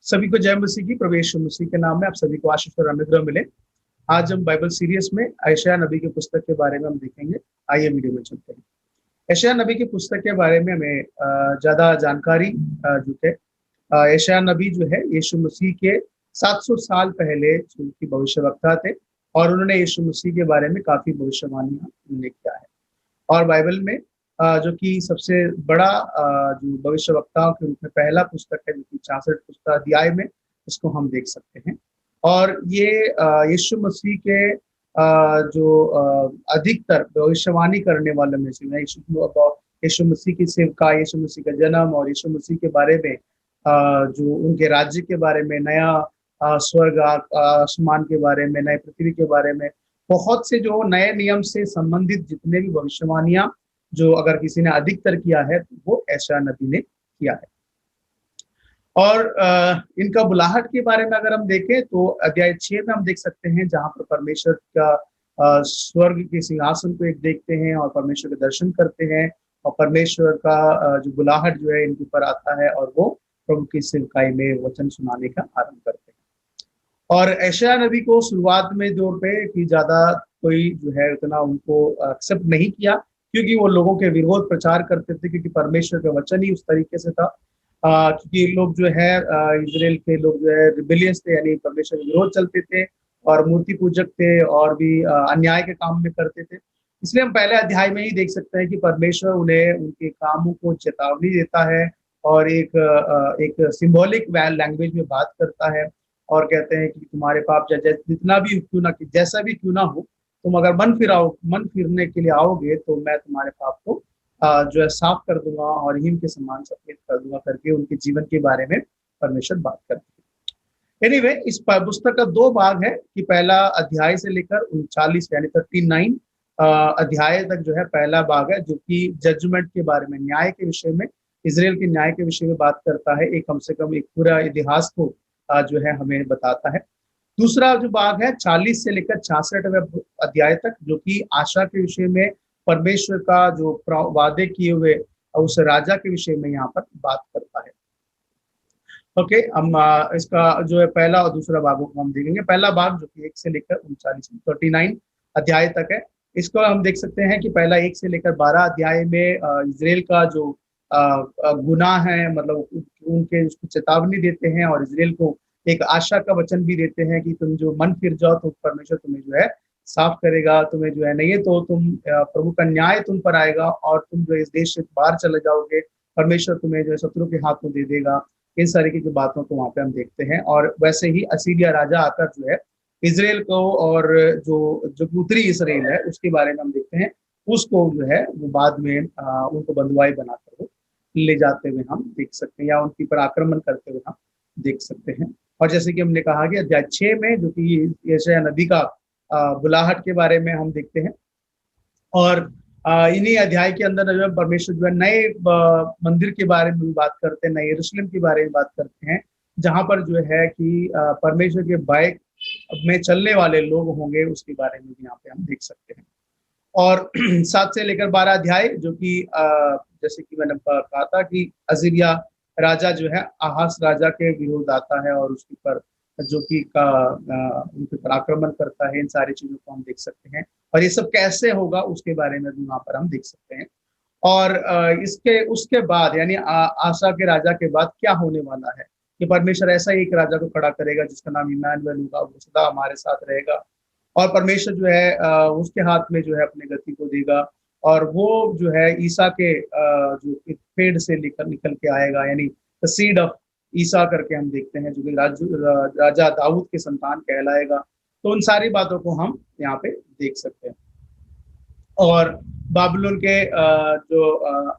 सभी को जय मसीह की। प्रभु यीशु मसीह के नाम में आप सभी को आशीष और अनुग्रह मिले। आज हम बाइबल सीरीज में यशायाह नबी की पुस्तक के बारे में हम देखेंगे। आइए वीडियो में चलते हैं। यशायाह नबी की पुस्तक के बारे में हमें ज्यादा जानकारी जो है, यशायाह नबी जो है यीशु मसीह के 700 साल पहले उनकी भविष्यवक्ता थे और उन्होंने यीशु मसीह के बारे में काफी भविष्यवाणियां उल्लेख किया है। और बाइबल में जो कि सबसे बड़ा जो भविष्यवक्ताओं के रूप में पहला पुस्तक है, जो कि 66 पुस्तक अध्याय में इसको हम देख सकते हैं। और ये यीशु मसीह के जो अधिकतर भविष्यवाणी करने वाले में से यीशु मसीह की सेवका, यीशु मसीह का जन्म और यीशु मसीह के बारे में जो उनके राज्य के बारे में, नया स्वर्ग आसमान के बारे में, नए पृथ्वी के बारे में, बहुत से जो नए नियम से संबंधित जितने भी भविष्यवाणियां जो अगर किसी ने अधिकतर किया है तो वो यशायाह नबी ने किया है। और इनका बुलाहट के बारे में अगर हम देखें तो अध्याय 6 में हम देख सकते हैं, जहां पर परमेश्वर का स्वर्ग के सिंहासन को एक देखते हैं और परमेश्वर के दर्शन करते हैं और परमेश्वर का जो बुलाहट जो है इनके ऊपर आता है और वो प्रभु की सेवकाई में वचन सुनाने का आरंभ करते हैं। और यशायाह नबी को शुरुआत में दौर पे कि ज्यादा कोई जो है उतना उनको एक्सेप्ट नहीं किया, क्योंकि वो लोगों के विरोध प्रचार करते थे, क्योंकि परमेश्वर का वचन ही उस तरीके से था। क्योंकि लोग जो है इजराइल के लोग जो है रिबेलियस थे, यानी परमेश्वर के विरोध चलते थे और मूर्ति पूजक थे और भी अन्याय के काम में करते थे। इसलिए हम पहले अध्याय में ही देख सकते हैं कि परमेश्वर उन्हें उनके कामों को चेतावनी देता है और एक सिंबॉलिक लैंग्वेज में बात करता है और कहते हैं कि तुम्हारे पाप जितना भी क्यों ना, जैसा भी क्यों ना हो, तुम अगर मन फिरने के लिए आओगे तो मैं तुम्हारे पाप को जो है साफ कर दूंगा और हिम के समान सफेद कर दूंगा करके उनके जीवन के बारे में परमेश्वर बात करते हैं। एनीवे, इस पुस्तक का 2 भाग है कि पहला अध्याय से लेकर 39 यानी 39 अध्याय तक जो है पहला भाग है, जो कि जजमेंट के बारे में, न्याय के विषय में, इजराइल के न्याय के विषय में बात करता है। एक कम से कम एक पूरा इतिहास को जो है हमें बताता है। दूसरा जो भाग है 40 से लेकर 66वें अध्याय तक, जो कि आशा के विषय में, परमेश्वर का जो वादे किए हुए उस राजा के विषय में यहाँ पर बात करता है। ओके, हम इसका जो है पहला और दूसरा भागों को हम देखेंगे। पहला भाग जो कि 1 से लेकर 39 अध्याय तक है, इसको हम देख सकते हैं कि पहला 1 से लेकर 12 अध्याय में इजराइल का जो गुनाह है, मतलब उनके उसको चेतावनी देते हैं और इजराइल को एक आशा का वचन भी देते हैं कि तुम जो मन फिर जाओ तो परमेश्वर तुम्हें जो है साफ करेगा, तुम्हें जो है नहीं तो तुम प्रभु का न्याय तुम पर आएगा और तुम जो इस देश से बाहर चले जाओगे, परमेश्वर तुम्हें जो है शत्रु के हाथ में दे देगा। इन सारी की बातों को वहां पे हम देखते हैं। और वैसे ही असीरिया राजा आकर जो है इजराइल को और जो उत्तरी इजराइल है उसके बारे में हम देखते हैं, उसको जो है वो बाद में उनको बंधुआई बनाकर वो ले जाते हुए हम देख सकते हैं या उनके पर आक्रमण करते हुए हम देख सकते हैं। और जैसे कि हमने कहा कि अध्याय 6 में जो कि यशायाह नबी का बुलाहट के बारे में हम देखते हैं और इन्हीं अध्याय के अंदर जो है परमेश्वर जो है नए मंदिर के बारे में भी बात करते हैं, नए यरूशलेम के बारे में बात करते हैं, जहां पर जो है कि परमेश्वर के बाइक में चलने वाले लोग होंगे, उसके बारे में भी यहाँ पे हम देख सकते हैं। और 7 से लेकर 12 अध्याय जो कि जैसे कि मैंने कहा था कि असीरिया राजा जो है आहाज राजा के विरोध आता है और उसके पर जो कि उनके पर आक्रमण करता है। इन सारी चीजों को हम देख सकते हैं और ये सब कैसे होगा उसके बारे में भी वहां पर हम देख सकते हैं। और इसके उसके बाद यानी आशा के राजा के बाद क्या होने वाला है कि परमेश्वर ऐसा ही एक राजा को खड़ा करेगा जिसका नाम इम्मानुएल होगा, वो सदा हमारे साथ रहेगा और परमेश्वर जो है उसके हाथ में जो है अपने गति को देगा और वो जो है ईसा के जो एक पेड़ से निकल के आएगा, यानी द सीड ऑफ ईसा करके हम देखते हैं, जो कि राजा दाऊद के संतान कहलाएगा। तो उन सारी बातों को हम यहाँ पे देख सकते हैं। और बाबिलोन के जो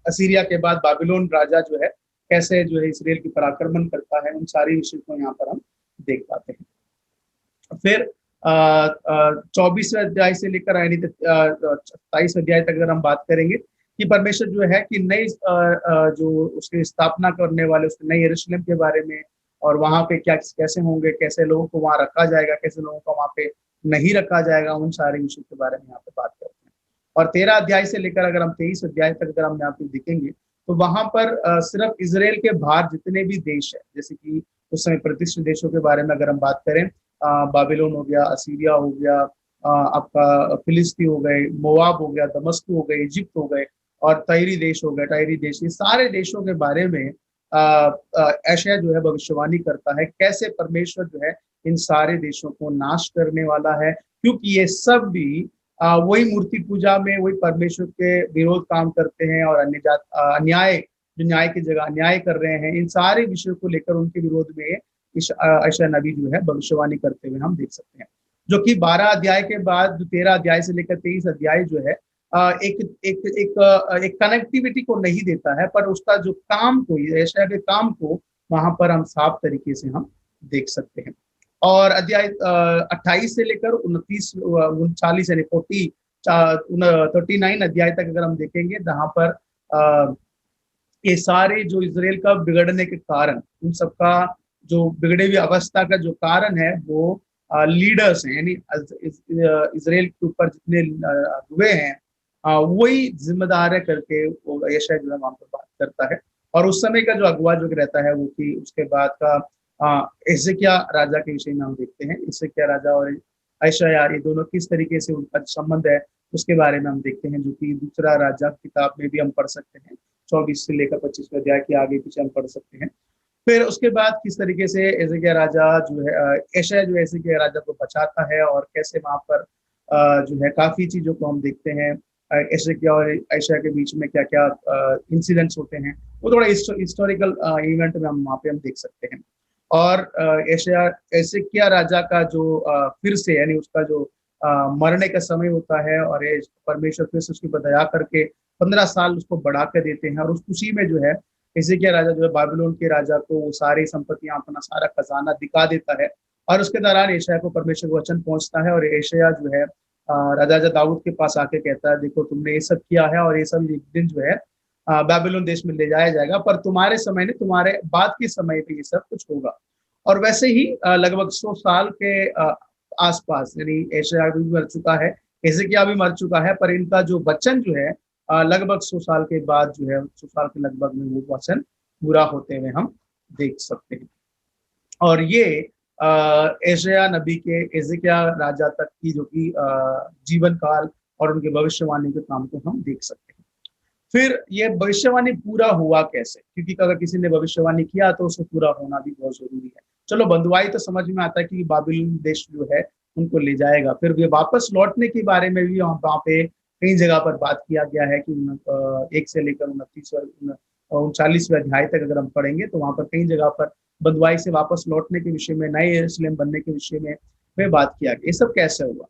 असीरिया के बाद बाबिलोन राजा जो है कैसे जो है इसराइल की पर आक्रमण करता है, उन सारी विषय को यहाँ पर हम देख पाते हैं। फिर 24वें अध्याय से लेकर यानी 27 अध्याय तक अगर हम बात करेंगे कि परमेश्वर जो है कि नई जो उसकी स्थापना करने वाले उसके नए यरूशलेम के बारे में और वहां पे क्या कैसे होंगे, कैसे लोगों को वहां रखा जाएगा, कैसे लोगों को वहां पे नहीं रखा जाएगा, उन सारे विषय के बारे में यहाँ पे बात करते हैं। और 13 अध्याय से लेकर अगर हम 23 अध्याय तक अगर हम यहाँ पे देखेंगे तो वहां पर सिर्फ इजराइल के बाहर जितने भी देश है, जैसे कि उस समय प्रतिष्ठित देशों के बारे में अगर हम बात करें, बाबिलोन हो गया, असीरिया हो गया, आपका फिलिस्ती हो गए, मोवाब हो गया, दमस्कू हो गए, इजिप्ट हो गए, और तैरी देश हो गया, टायरी देश, ये सारे देशों के बारे में यशायाह जो है भविष्यवाणी करता है कैसे परमेश्वर जो है इन सारे देशों को नाश करने वाला है, क्योंकि ये सब भी वही मूर्ति पूजा में, वही परमेश्वर के विरोध काम करते हैं, और अन्याय, जो न्याय की जगह अन्याय कर रहे हैं, इन सारे विषयों को लेकर उनके विरोध में यशायाह नबी जो है भविष्यवाणी करते हुए हम देख सकते हैं। जो कि 12 अध्याय के बाद 13 अध्याय से लेकर 23 अध्याय जो है एक एक एक एक कनेक्टिविटी को नहीं देता है, पर उसका जो काम को, यशायाह के काम को वहां पर हम साफ तरीके से हम देख सकते हैं। और अध्याय 28 से लेकर 29 39 यानी 39 अध्याय तक अगर हम देखेंगे, जहां पर ये सारे जो इसराइल का बिगड़ने के कारण, उन सबका जो बिगड़े हुई अवस्था का जो कारण है वो लीडर्स हैं, यानी इसराइल के ऊपर जितने हुए हैं वही जिम्मेदार है करके वो यशायाह जो है वहां पर बात करता है। और उस समय का जो अगुवा जो रहता है वो कि उसके बाद का हिजकिय्याह राजा के विषय में हम देखते हैं। हिजकिय्याह राजा और यशायाह ये दोनों किस तरीके से उनका संबंध है उसके बारे में हम देखते हैं, जो कि दूसरा राजा किताब में भी हम पढ़ सकते हैं, 24 से लेकर 25वें अध्याय के आगे पीछे हम पढ़ सकते हैं। फिर उसके बाद किस तरीके से हिजकिय्याह राजा जो है, यशायाह जो हिजकिय्याह राजा को बचाता है, और कैसे वहां पर जो है काफी चीजों को हम देखते हैं, हिजकिय्याह और यशायाह के बीच में क्या क्या इंसिडेंट्स होते हैं, वो थोड़ा हिस्टोरिकल इवेंट में हम वहाँ पे हम देख सकते हैं। और हिजकिय्याह राजा का जो फिर से, यानी उसका जो मरने का समय होता है, और ये परमेश्वर फिर से उसकी ऊपर दया करके 15 साल उसको बढ़ा कर देते हैं, और उस खुशी में जो है हिजकिय्याह राजा जो है बाबिलोन के राजा को वो सारी संपत्तियां, अपना सारा खजाना दिखा देता है। और उसके दौरान यशायाह को परमेश्वर का वचन पहुंचता है, और यशायाह जो है राजा दाऊद के पास आके कहता है, देखो तुमने ये सब किया है, और ये सब एक दिन जो है बाबिलोन देश में ले जाया जाएगा, पर तुम्हारे समय नहीं, तुम्हारे बाद के समय पे ये सब कुछ होगा। और वैसे ही लगभग 100 साल के आसपास, यानी यशायाह भी मर चुका है, हिजकिय्याह भी मर चुका है, पर इनका जो वचन जो है लगभग 100 साल के बाद जो है, 100 साल के लगभग में वो वचन पूरा होते हुए हम देख सकते हैं। और ये यशायाह नबी के हिजकिय्याह राजा तक की जो कि जीवन काल और उनके भविष्यवाणी के काम को हम देख सकते हैं। फिर ये भविष्यवाणी पूरा हुआ कैसे, क्योंकि अगर किसी ने भविष्यवाणी किया तो उसको पूरा होना भी बहुत जरूरी है। चलो बंधुआई तो समझ में आता है कि बाबिलोन देश जो है उनको ले जाएगा, फिर वे वापस लौटने के बारे में भी वहां पे कई जगह पर बात किया गया है कि 1 से लेकर 39वें अध्याय तक अगर हम पढ़ेंगे तो वहां पर कई जगह पर बंधुआई से वापस लौटने के विषय में, नए यरूशलेम बनने के विषय में बात किया गया। ये सब कैसे हुआ?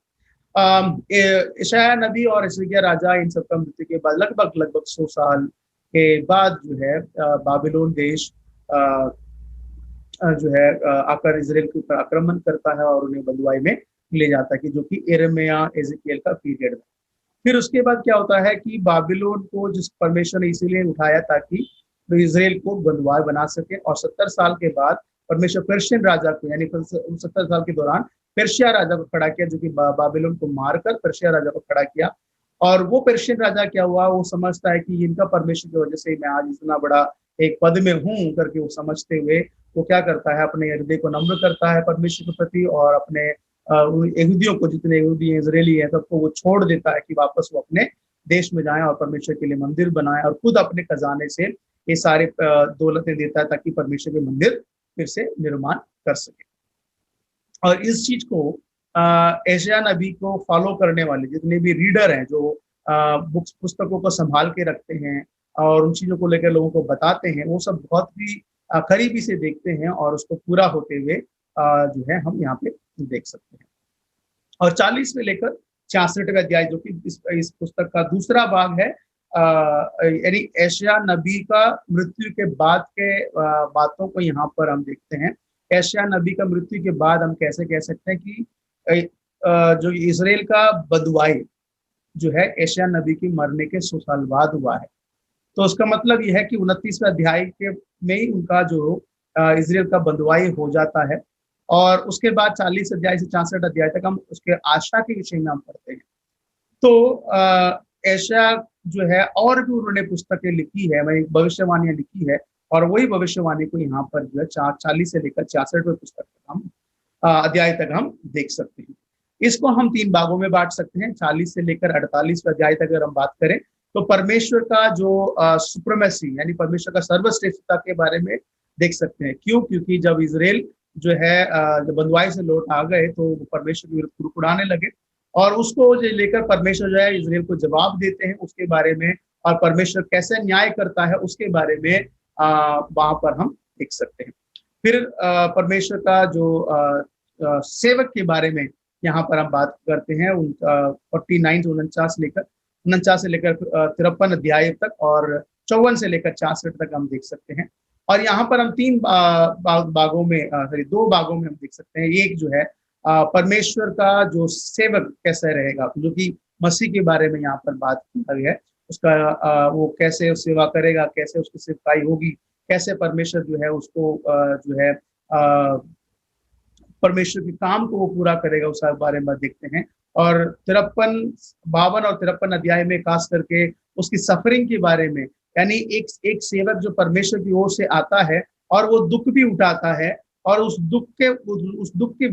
यशायाह नबी और हिजकिय्याह राजा इन सबका मृत्यु के बाद लगभग 100 साल के बाद जो है बाबिलोन देश जो है आकर इजराइल के ऊपर आक्रमण करता है और उन्हें बंधुआई में ले जाता है, कि जो कि यिर्मयाह एजेकिएल का पीरियड है। फिर उसके बाद क्या होता है कि बाबिलोन को जिस परमेश्वर ने इसीलिए उठाया ताकि तो इजराइल को बंधुआ बना सके, और 70 साल के बाद परमेश्वर पर्शियन राजा को, यानी 70 साल के दौरान पर्शिया राजा को खड़ा किया, जो कि बाबिलोन को मारकर पर्शिया राजा को खड़ा किया। और वो पर्शियन राजा क्या हुआ, वो समझता है कि इनका परमेश्वर की वजह से मैं आज इतना बड़ा एक पद में हूँ करके वो समझते हुए वो क्या करता है, अपने हृदय को नम्र करता है परमेश्वर के प्रति, और अपने यहूदियों को, जितने यहूदी इजरायली है सबको वो छोड़ देता है कि वापस वो अपने देश में जाएं और परमेश्वर के लिए मंदिर बनाएं, और खुद अपने खजाने से ये सारे दौलतें देता है ताकि परमेश्वर के मंदिर फिर से निर्माण कर सके। और इस चीज को यशायाह नबी को फॉलो करने वाले जितने भी रीडर हैं, जो बुक्स पुस्तकों को संभाल के रखते हैं और उन चीजों को लेकर लोगों को बताते हैं, वो सब बहुत भी करीबी से देखते हैं, और उसको पूरा होते हुए जो है हम यहाँ पे देख सकते हैं। और 40 में लेकर 66वें अध्याय, जो कि इस पुस्तक का दूसरा भाग है, यानी यशायाह नबी का मृत्यु के बाद के बातों को यहाँ पर हम देखते हैं। यशायाह नबी का मृत्यु के बाद हम कैसे कह सकते हैं कि जो इजराइल का बंधुआई जो है यशायाह नबी की मरने के 100 साल बाद हुआ है। तो उसका मतलब यह है कि 29वें अध्याय के में ही उनका जो इजराइल का बंधुआई हो जाता है, और उसके बाद 40 अध्याय से 66 अध्याय तक हम उसके आशा के विषय में हम पढ़ते हैं। तो यशायाह जो है और भी उन्होंने पुस्तकें लिखी है, भविष्यवाणियां लिखी है, और वही भविष्यवाणी को यहाँ पर जो है 40 से लेकर 66वें पुस्तक तक हम अध्याय तक हम देख सकते हैं। इसको हम 3 भागों में बांट सकते हैं। 40 से लेकर 48वें अध्याय तक अगर हम बात करें तो परमेश्वर का जो सुप्रीमेसी यानी परमेश्वर का सर्वश्रेष्ठता के बारे में देख सकते हैं। क्यों? क्योंकि जब इजराइल जो है जब बंधुआई से लौट आ गए तो वो परमेश्वर के विरुद्ध कुड़कुड़ाने लगे और उसको लेकर परमेश्वर जो है इजराइल को जवाब देते हैं उसके बारे में, और परमेश्वर कैसे न्याय करता है उसके बारे में वहां पर हम देख सकते हैं। फिर परमेश्वर का जो सेवक के बारे में यहाँ पर हम बात करते हैं 49 49 से लेकर 53 अध्याय तक और 54 से लेकर 66 तक हम देख सकते हैं। और यहाँ पर हम 3 भागों में 2 भागों में हम देख सकते हैं। एक जो है परमेश्वर का जो सेवक कैसे रहेगा, जो कि मसीह के बारे में यहाँ पर बात की गई है, उसका वो कैसे सेवा करेगा, कैसे उसकी सेवकाई होगी, कैसे परमेश्वर जो है उसको जो है परमेश्वर के काम को वो पूरा करेगा, उस बारे में देखते हैं। और 52 और 53 अध्याय में खास करके उसकी सफरिंग के बारे में, यानी एक सेवक जो परमेश्वर की ओर से आता है और वो दुख भी उठाता है और उस दुख के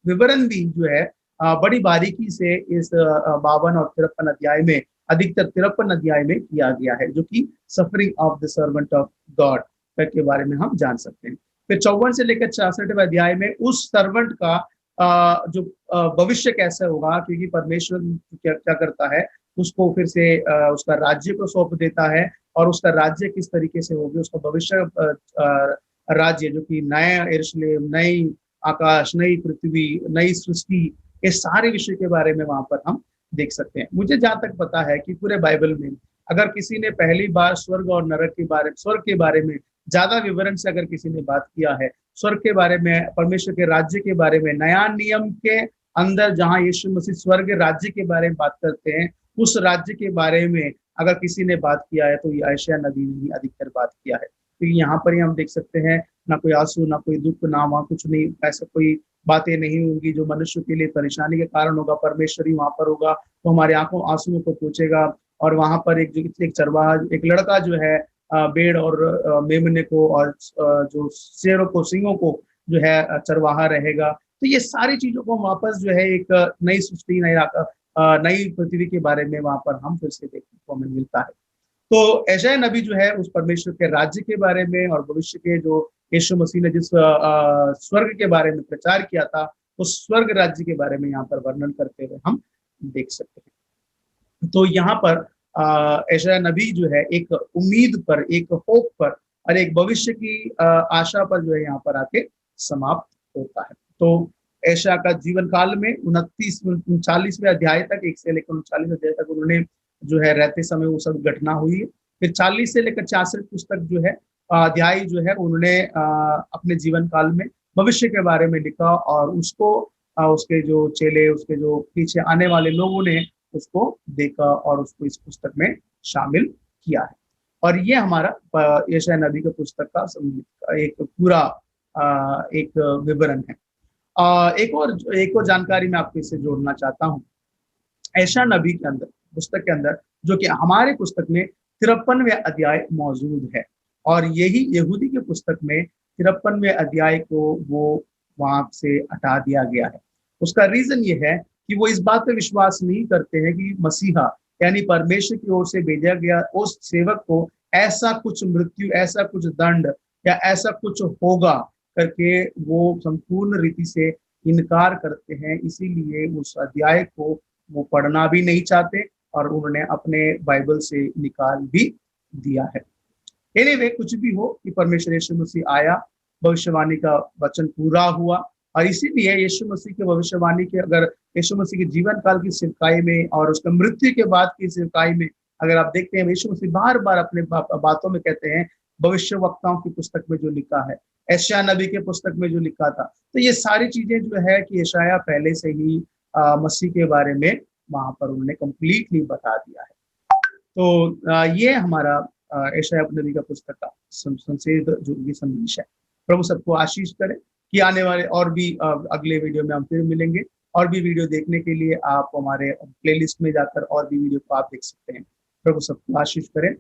विवरण भी जो है बड़ी बारीकी से इस 52 और 53 अध्याय में, अधिकतर 53 अध्याय में किया गया है, जो कि suffering of the servant of God के बारे में हम जान सकते हैं। फिर 54 से लेकर 66वें अध्याय में उस सर्वेंट का जो भविष्य कैसे होगा, क्योंकि परमेश्वर क्या करता है, उसको फिर से उसका राज्य को सौंप देता है और उसका राज्य किस तरीके से होगी, उसका भविष्य राज्य जो कि नया यरूशलेम, नई आकाश, नई पृथ्वी, नई सृष्टि, ये सारे विषय के बारे में वहां पर हम देख सकते हैं। मुझे जहां तक पता है कि पूरे बाइबल में अगर किसी ने पहली बार स्वर्ग और नरक के बारे, स्वर्ग के बारे में ज्यादा विवरण से अगर किसी ने बात किया है, स्वर्ग के बारे में, परमेश्वर के राज्य के बारे में, नया नियम के अंदर जहां यीशु मसीह स्वर्ग राज्य के बारे में बात करते हैं, उस राज्य के बारे में अगर किसी ने बात किया है तो ये यशायाह नबी ने ही अधिकतर बात किया है। तो यहाँ पर ही हम देख सकते हैं, ना कोई आंसू, ना कोई दुख, ना वहाँ कुछ नहीं, ऐसा कोई बातें नहीं होंगी जो मनुष्य के लिए परेशानी के कारण होगा। परमेश्वर ही वहां पर होगा, तो हमारे आंखों आंसुओं को पोंछेगा। और वहां पर एक चरवाहा, एक लड़का जो है भेड़ और मेमने को और जो शेरों को, सिंहों को जो है चरवाहा रहेगा। तो ये सारी चीजों को वापस जो है एक नई सृष्टि, नई पृथ्वी के बारे में वहां पर हम फिर से देखने को हमें मिलता है। तो यशायाह नबी जो है उस परमेश्वर के राज्य के बारे में और भविष्य के जो यीशु मसीह ने जिस स्वर्ग के बारे में प्रचार किया था, उस स्वर्ग राज्य के बारे में यहाँ पर वर्णन करते हुए हम देख सकते हैं। तो यहाँ पर यशायाह नबी जो है एक उम्मीद पर, एक होप पर और एक भविष्य की आशा पर जो है यहाँ पर आके समाप्त होता है। तो यशायाह का जीवन काल में 39वें अध्याय तक, 1 से लेकर 39 अध्याय तक उन्होंने जो है रहते समय वो सब घटना हुई है। फिर 40 से लेकर 66 पुस्तक जो है अध्याय जो है उन्होंने अपने जीवन काल में भविष्य के बारे में लिखा और उसको उसके जो चेले, उसके जो पीछे आने वाले लोगों ने उसको देखा और उसको इस पुस्तक में शामिल किया है। और ये हमारा यशायाह नबी के पुस्तक का एक पूरा एक विवरण है। एक और जानकारी मैं आपको इससे जोड़ना चाहता हूँ। यशायाह नबी के अंदर, पुस्तक के अंदर, जो कि हमारे पुस्तक में 53वें अध्याय मौजूद है और यही यहूदी के पुस्तक में 53वें अध्याय को वो वहां से हटा दिया गया है। उसका रीजन ये है कि वो इस बात पे विश्वास नहीं करते हैं कि मसीहा यानी परमेश्वर की ओर से भेजा गया उस सेवक को ऐसा कुछ मृत्यु, ऐसा कुछ दंड या ऐसा कुछ होगा करके वो संपूर्ण रीति से इनकार करते हैं। इसीलिए उस अध्याय को वो पढ़ना भी नहीं चाहते और उन्होंने अपने बाइबल से निकाल भी दिया है। एनीवे, कुछ भी हो कि परमेश्वर यीशु मसीह आया, भविष्यवाणी का वचन पूरा हुआ और इसीलिए यीशु मसीह के भविष्यवाणी के, अगर यीशु मसीह के जीवन काल की सेवकाई में और उसका मृत्यु के बाद की सेवकाई में अगर आप देखते हैं, यीशु मसीह बार बार अपने बातों में कहते हैं भविष्य वक्ताओं की पुस्तक में जो लिखा है, यशायाह नबी के पुस्तक में जो लिखा था। तो ये सारी चीजें जो है कि यशायाह पहले से ही मसीह के बारे में वहां पर उन्होंने कंप्लीटली बता दिया है। तो ये हमारा यशायाह नबी का पुस्तक का संक्षेप जो ये संदेश है। प्रभु सबको आशीष करे कि आने वाले और भी अगले वीडियो में हम फिर मिलेंगे। और भी वीडियो देखने के लिए आप हमारे प्लेलिस्ट में जाकर और भी वीडियो को आप देख सकते हैं। प्रभु सबको आशीष करें।